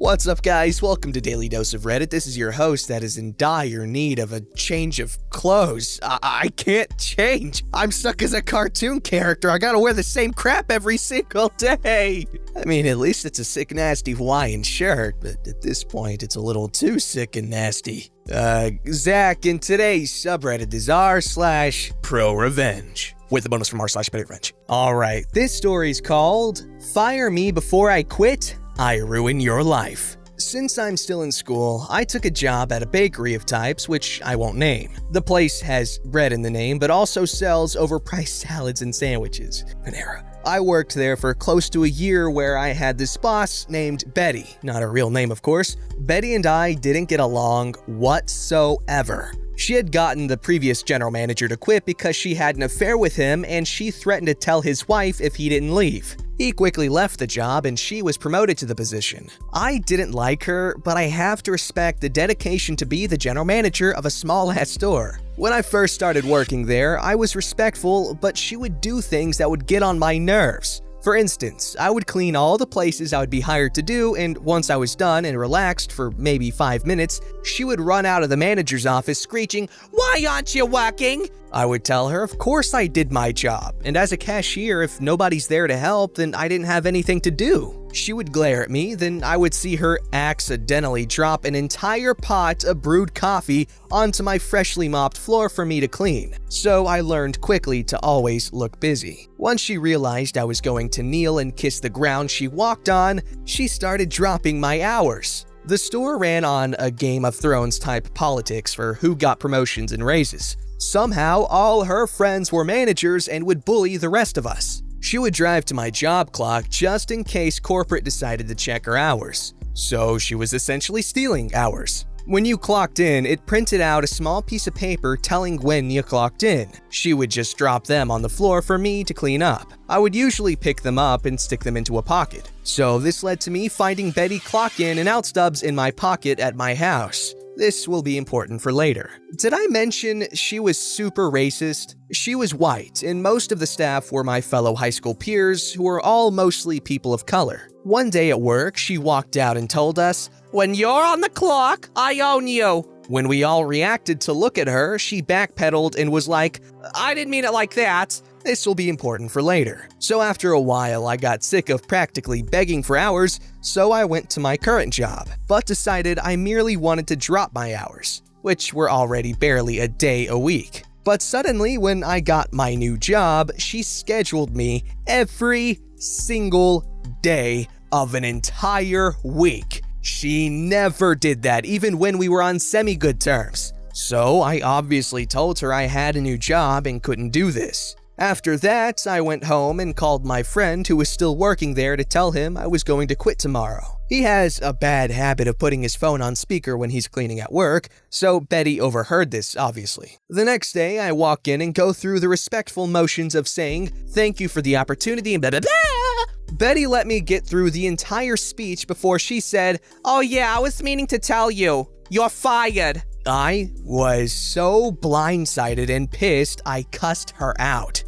What's up, guys? Welcome to Daily Dose of Reddit. This is your host that is in dire need of a change of clothes. I can't change. I'm stuck as a cartoon character. I gotta wear the same crap every single day. I mean, at least it's a sick, nasty Hawaiian shirt, but at this point, it's a little too sick and nasty. Zach, in today's subreddit is r/ProRevenge. With the bonus from r/ProRevenge. Alright, this story's called Fire Me Before I Quit, I Ruin Your Life. Since I'm still in school, I took a job at a bakery of types, which I won't name. The place has bread in the name, but also sells overpriced salads and sandwiches. Panera. I worked there for close to a year where I had this boss named Betty. Not her real name, of course. Betty and I didn't get along whatsoever. She had gotten the previous general manager to quit because she had an affair with him and she threatened to tell his wife if he didn't leave. He quickly left the job and she was promoted to the position. I didn't like her, but I have to respect the dedication to be the general manager of a small-ass store. When I first started working there, I was respectful, but she would do things that would get on my nerves. For instance, I would clean all the places I would be hired to do, and once I was done and relaxed for maybe 5 minutes, she would run out of the manager's office screeching, "Why aren't you working?" I would tell her, of course I did my job, and as a cashier, if nobody's there to help, then I didn't have anything to do. She would glare at me, then I would see her accidentally drop an entire pot of brewed coffee onto my freshly mopped floor for me to clean. So I learned quickly to always look busy. Once she realized I was going to kneel and kiss the ground she walked on, she started dropping my hours. The store ran on a Game of Thrones type politics for who got promotions and raises. Somehow, all her friends were managers and would bully the rest of us. She would drive to my job clock just in case corporate decided to check her hours. So she was essentially stealing hours. When you clocked in, it printed out a small piece of paper telling when you clocked in. She would just drop them on the floor for me to clean up. I would usually pick them up and stick them into a pocket. So this led to me finding Betty clock in and out stubs in my pocket at my house. This will be important for later. Did I mention she was super racist? She was white, and most of the staff were my fellow high school peers, who were all mostly people of color. One day at work, she walked out and told us, "When you're on the clock, I own you." When we all reacted to look at her, she backpedaled and was like, "I didn't mean it like that." This will be important for later. So after a while, I got sick of practically begging for hours, so I went to my current job, but decided I merely wanted to drop my hours, which were already barely a day a week. But suddenly, when I got my new job, she scheduled me every single day of an entire week. She never did that, even when we were on semi-good terms. So I obviously told her I had a new job and couldn't do this. After that, I went home and called my friend who was still working there to tell him I was going to quit tomorrow. He has a bad habit of putting his phone on speaker when he's cleaning at work, so Betty overheard this, obviously. The next day, I walk in and go through the respectful motions of saying, "Thank you for the opportunity," and blah blah blah. Betty let me get through the entire speech before she said, "Oh yeah, I was meaning to tell you, you're fired." I was so blindsided and pissed I cussed her out.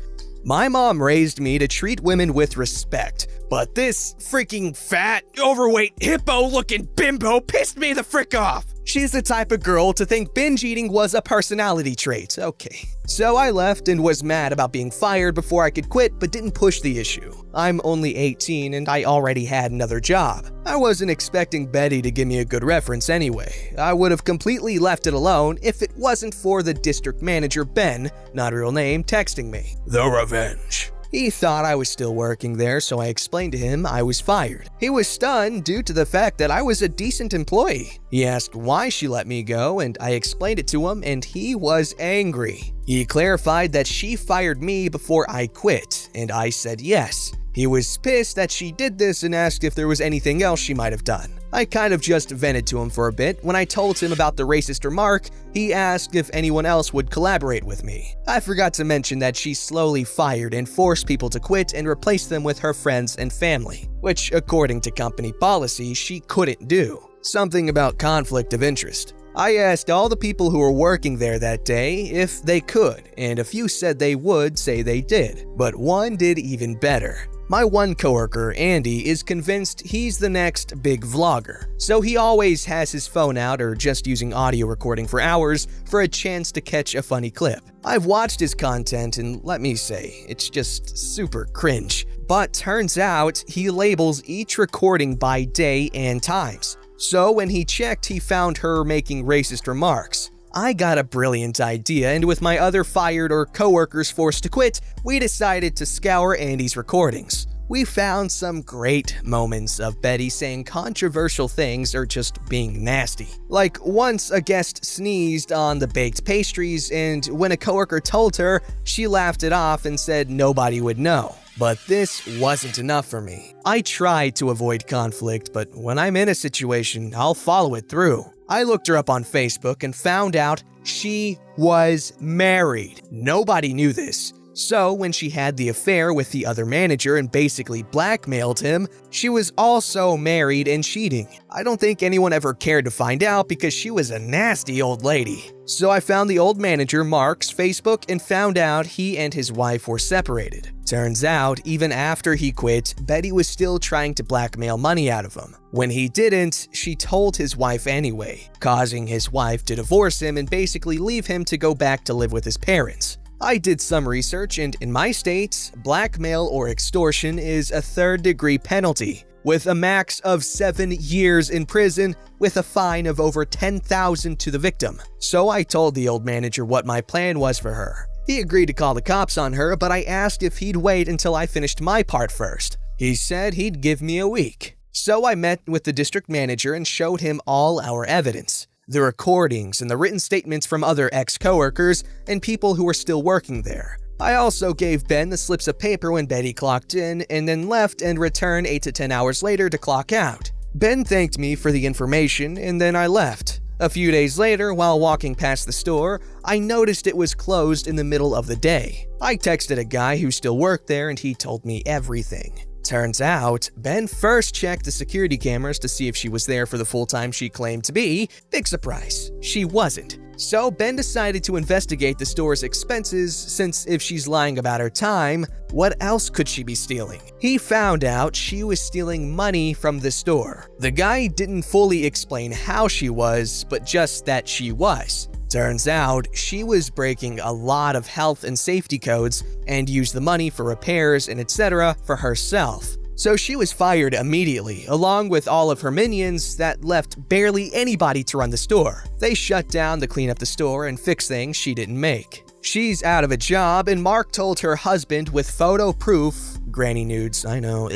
My mom raised me to treat women with respect, but this freaking fat, overweight, hippo-looking bimbo pissed me the frick off. She's the type of girl to think binge eating was a personality trait. Okay. So I left and was mad about being fired before I could quit, but didn't push the issue. I'm only 18 and I already had another job. I wasn't expecting Betty to give me a good reference anyway. I would have completely left it alone if it wasn't for the district manager Ben, not a real name, texting me. The Revenge. He thought I was still working there, so I explained to him I was fired. He was stunned due to the fact that I was a decent employee. He asked why she let me go, and I explained it to him, and he was angry. He clarified that she fired me before I quit, and I said yes. He was pissed that she did this and asked if there was anything else she might have done. I kind of just vented to him for a bit. When I told him about the racist remark, he asked if anyone else would collaborate with me. I forgot to mention that she slowly fired and forced people to quit and replaced them with her friends and family, which according to company policy, she couldn't do. Something about conflict of interest. I asked all the people who were working there that day if they could, and a few said they would say they did, but one did even better. My one coworker, Andy, is convinced he's the next big vlogger, so he always has his phone out or just using audio recording for hours for a chance to catch a funny clip. I've watched his content and let me say, it's just super cringe. But turns out he labels each recording by day and times. So when he checked, he found her making racist remarks. I got a brilliant idea, and with my other fired or coworkers forced to quit, we decided to scour Andy's recordings. We found some great moments of Betty saying controversial things or just being nasty. Like once a guest sneezed on the baked pastries, and when a coworker told her, she laughed it off and said nobody would know. But this wasn't enough for me. I tried to avoid conflict, but when I'm in a situation, I'll follow it through. I looked her up on Facebook and found out she was married. Nobody knew this. So when she had the affair with the other manager and basically blackmailed him, she was also married and cheating. I don't think anyone ever cared to find out because she was a nasty old lady. So I found the old manager, Mark's Facebook, and found out he and his wife were separated. Turns out, even after he quit, Betty was still trying to blackmail money out of him. When he didn't, she told his wife anyway, causing his wife to divorce him and basically leave him to go back to live with his parents. I did some research, and in my state, blackmail or extortion is a third-degree penalty, with a max of 7 years in prison with a fine of over $10,000 to the victim. So I told the old manager what my plan was for her. He agreed to call the cops on her, but I asked if he'd wait until I finished my part first. He said he'd give me a week. So I met with the district manager and showed him all our evidence. The recordings and the written statements from other ex-coworkers and people who were still working there. I also gave Ben the slips of paper when Betty clocked in and then left and returned 8 to 10 hours later to clock out. Ben thanked me for the information and then I left. A few days later, while walking past the store, I noticed it was closed in the middle of the day. I texted a guy who still worked there and he told me everything. Turns out, Ben first checked the security cameras to see if she was there for the full time she claimed to be. Big surprise, she wasn't. So Ben decided to investigate the store's expenses, since if she's lying about her time, what else could she be stealing? He found out she was stealing money from the store. The guy didn't fully explain how she was, but just that she was. Turns out, she was breaking a lot of health and safety codes and used the money for repairs and etc. for herself. So she was fired immediately, along with all of her minions that left barely anybody to run the store. They shut down to clean up the store and fix things she didn't make. She's out of a job, and Mark told her husband with photo proof, granny nudes, I know,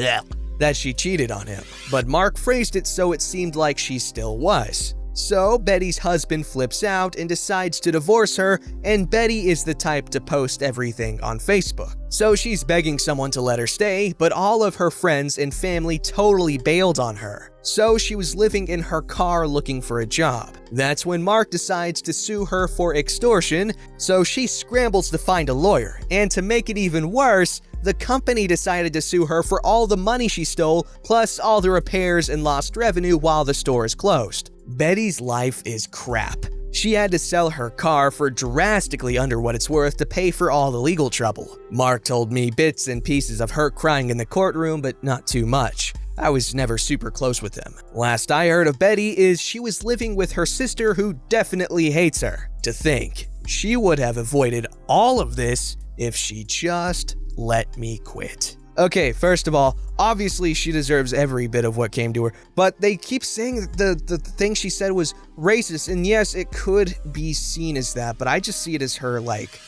that she cheated on him. But Mark phrased it so it seemed like she still was. So Betty's husband flips out and decides to divorce her, and Betty is the type to post everything on Facebook. So she's begging someone to let her stay, but all of her friends and family totally bailed on her. So she was living in her car looking for a job. That's when Mark decides to sue her for extortion, so she scrambles to find a lawyer. And to make it even worse, the company decided to sue her for all the money she stole, plus all the repairs and lost revenue while the store is closed. Betty's life is crap. She had to sell her car for drastically under what it's worth to pay for all the legal trouble. Mark told me bits and pieces of her crying in the courtroom, but not too much. I was never super close with them. Last I heard of Betty is she was living with her sister who definitely hates her. To think, she would have avoided all of this if she just let me quit. Okay, first of all, obviously she deserves every bit of what came to her, but they keep saying that the thing she said was racist, and yes, it could be seen as that, but I just see it as her, like,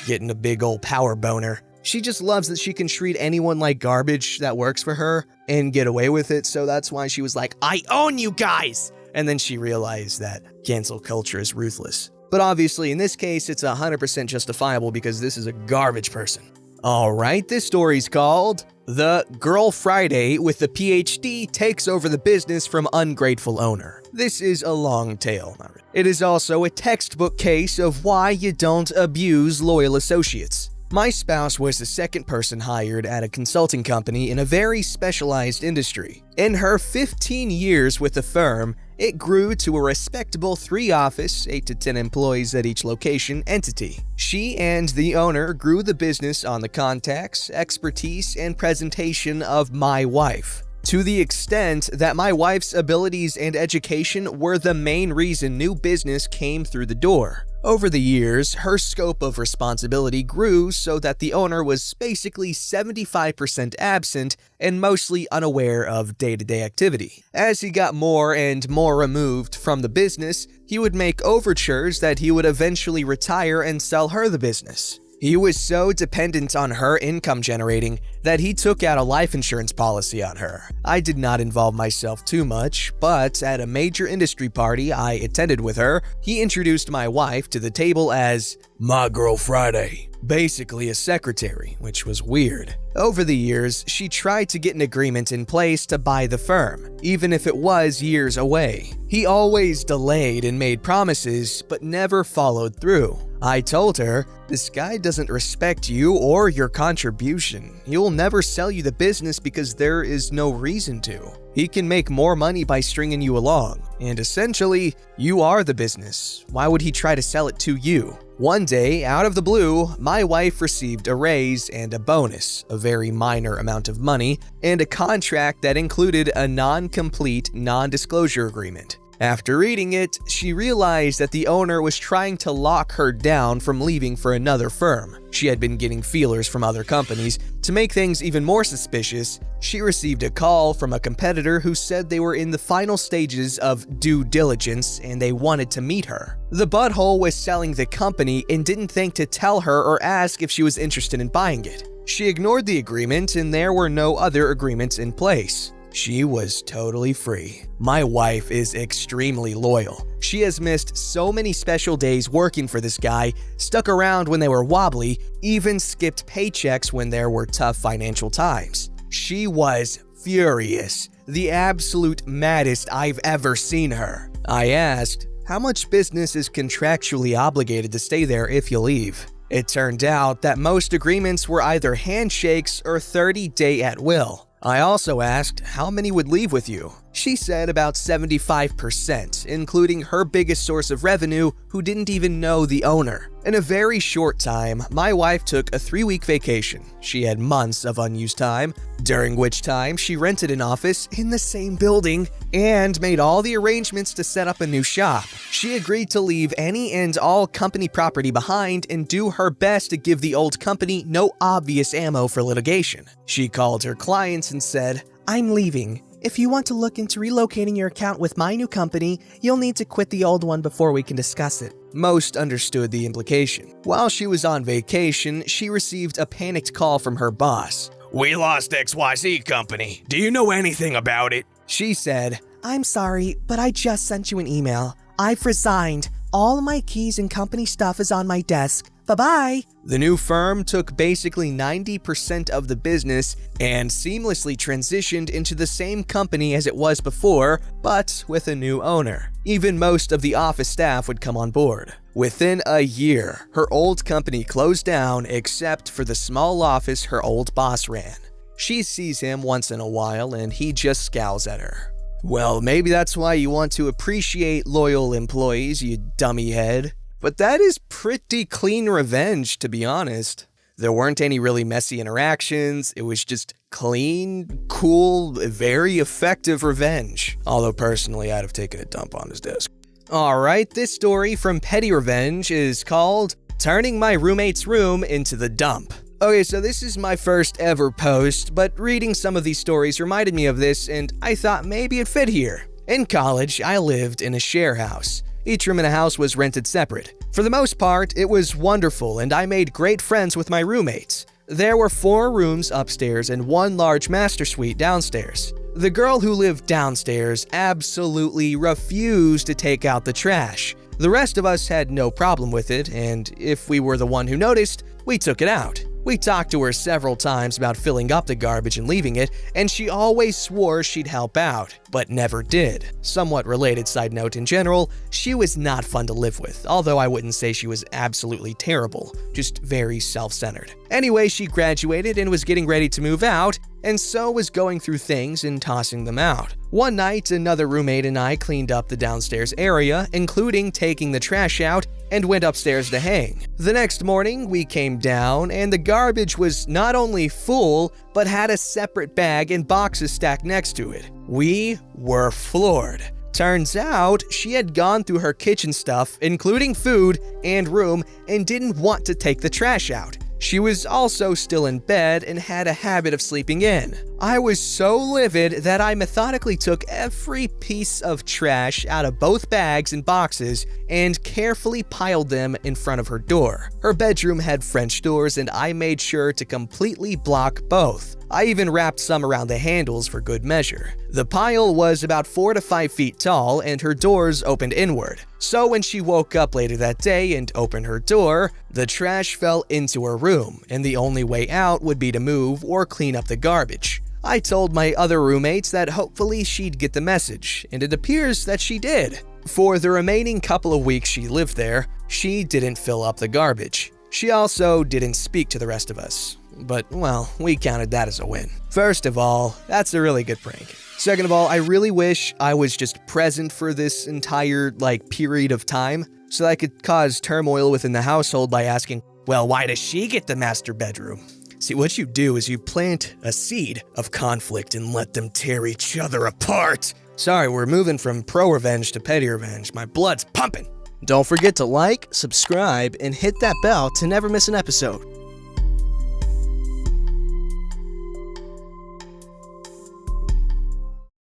getting a big old power boner. She just loves that she can treat anyone like garbage that works for her and get away with it, so that's why she was like, I own you guys! And then she realized that cancel culture is ruthless. But obviously, in this case, it's 100% justifiable because this is a garbage person. Alright, this story's called The Girl Friday with the PhD Takes Over the Business from Ungrateful Owner. This is a long tale. It is also a textbook case of why you don't abuse loyal associates. My spouse was the second person hired at a consulting company in a very specialized industry. In her 15 years with the firm, It grew to a respectable 3-office, 8 to 10 employees at each location entity. She and the owner grew the business on the contacts, expertise, and presentation of my wife, to the extent that my wife's abilities and education were the main reason new business came through the door. Over the years, her scope of responsibility grew so that the owner was basically 75% absent and mostly unaware of day-to-day activity. As he got more and more removed from the business, he would make overtures that he would eventually retire and sell her the business. He was so dependent on her income generating that he took out a life insurance policy on her. I did not involve myself too much, but at a major industry party I attended with her, he introduced my wife to the table as "My Girl Friday," basically a secretary, which was weird. Over the years, she tried to get an agreement in place to buy the firm, even if it was years away. He always delayed and made promises, but never followed through. I told her, "This guy doesn't respect you or your contribution. He'll never sell you the business because there is no reason to. He can make more money by stringing you along, and essentially, you are the business. Why would he try to sell it to you?" One day, out of the blue, my wife received a raise and a bonus, a very minor amount of money, and a contract that included a non-complete non-disclosure agreement. After reading it, she realized that the owner was trying to lock her down from leaving for another firm. She had been getting feelers from other companies. To make things even more suspicious, she received a call from a competitor who said they were in the final stages of due diligence and they wanted to meet her. The butthole was selling the company and didn't think to tell her or ask if she was interested in buying it. She ignored the agreement and there were no other agreements in place. She was totally free. My wife is extremely loyal. She has missed so many special days working for this guy, stuck around when they were wobbly, even skipped paychecks when there were tough financial times. She was furious, the absolute maddest I've ever seen her. I asked, "How much business is contractually obligated to stay there if you leave?" It turned out that most agreements were either handshakes or 30-day at will. I also asked how many would leave with you. She said about 75%, including her biggest source of revenue, who didn't even know the owner. In a very short time, my wife took a 3-week vacation. She had months of unused time, during which time she rented an office in the same building and made all the arrangements to set up a new shop. She agreed to leave any and all company property behind and do her best to give the old company no obvious ammo for litigation. She called her clients and said, "I'm leaving. If you want to look into relocating your account with my new company, you'll need to quit the old one before we can discuss it." Most understood the implication. While she was on vacation, she received a panicked call from her boss. "We lost XYZ company. Do you know anything about it?" She said, "I'm sorry, but I just sent you an email. I've resigned. All of my keys and company stuff is on my desk. Bye-bye." The new firm took basically 90% of the business and seamlessly transitioned into the same company as it was before, but with a new owner. Even most of the office staff would come on board. Within a year, her old company closed down except for the small office her old boss ran. She sees him once in a while and he just scowls at her. Well, maybe that's why you want to appreciate loyal employees, you dummy head. But that is pretty clean revenge, to be honest. There weren't any really messy interactions. It was just clean, cool, very effective revenge. Although personally, I'd have taken a dump on his desk. Alright, this story from Petty Revenge is called Turning My Roommate's Room into the Dump. Okay, so this is my first ever post, but reading some of these stories reminded me of this and I thought maybe it fit here. In college, I lived in a share house. Each room in the house was rented separate. For the most part, it was wonderful and I made great friends with my roommates. There were 4 rooms upstairs and 1 large master suite downstairs. The girl who lived downstairs absolutely refused to take out the trash. The rest of us had no problem with it, and if we were the one who noticed, we took it out. We talked to her several times about filling up the garbage and leaving it, and she always swore she'd help out, but never did. Somewhat related side note in general, she was not fun to live with, although I wouldn't say she was absolutely terrible, just very self-centered. Anyway, she graduated and was getting ready to move out, and so was going through things and tossing them out. One night, another roommate and I cleaned up the downstairs area, including taking the trash out, and went upstairs to hang. The next morning, we came down, and the garbage was not only full, but had a separate bag and boxes stacked next to it. We were floored. Turns out, she had gone through her kitchen stuff, including food and room, and didn't want to take the trash out. She was also still in bed and had a habit of sleeping in. I was so livid that I methodically took every piece of trash out of both bags and boxes and carefully piled them in front of her door. Her bedroom had French doors, and I made sure to completely block both. I even wrapped some around the handles for good measure. The pile was about 4 to 5 feet tall, and her doors opened inward. So when she woke up later that day and opened her door, the trash fell into her room, and the only way out would be to move or clean up the garbage. I told my other roommates that hopefully she'd get the message, and it appears that she did. For the remaining couple of weeks she lived there, she didn't fill up the garbage. She also didn't speak to the rest of us. But, well, we counted that as a win. First of all, that's a really good prank. Second of all, I really wish I was just present for this entire, period of time, so I could cause turmoil within the household by asking, well, why does she get the master bedroom? See, what you do is you plant a seed of conflict and let them tear each other apart. Sorry, we're moving from ProRevenge to Petty Revenge. My blood's pumping. Don't forget to like, subscribe, and hit that bell to never miss an episode.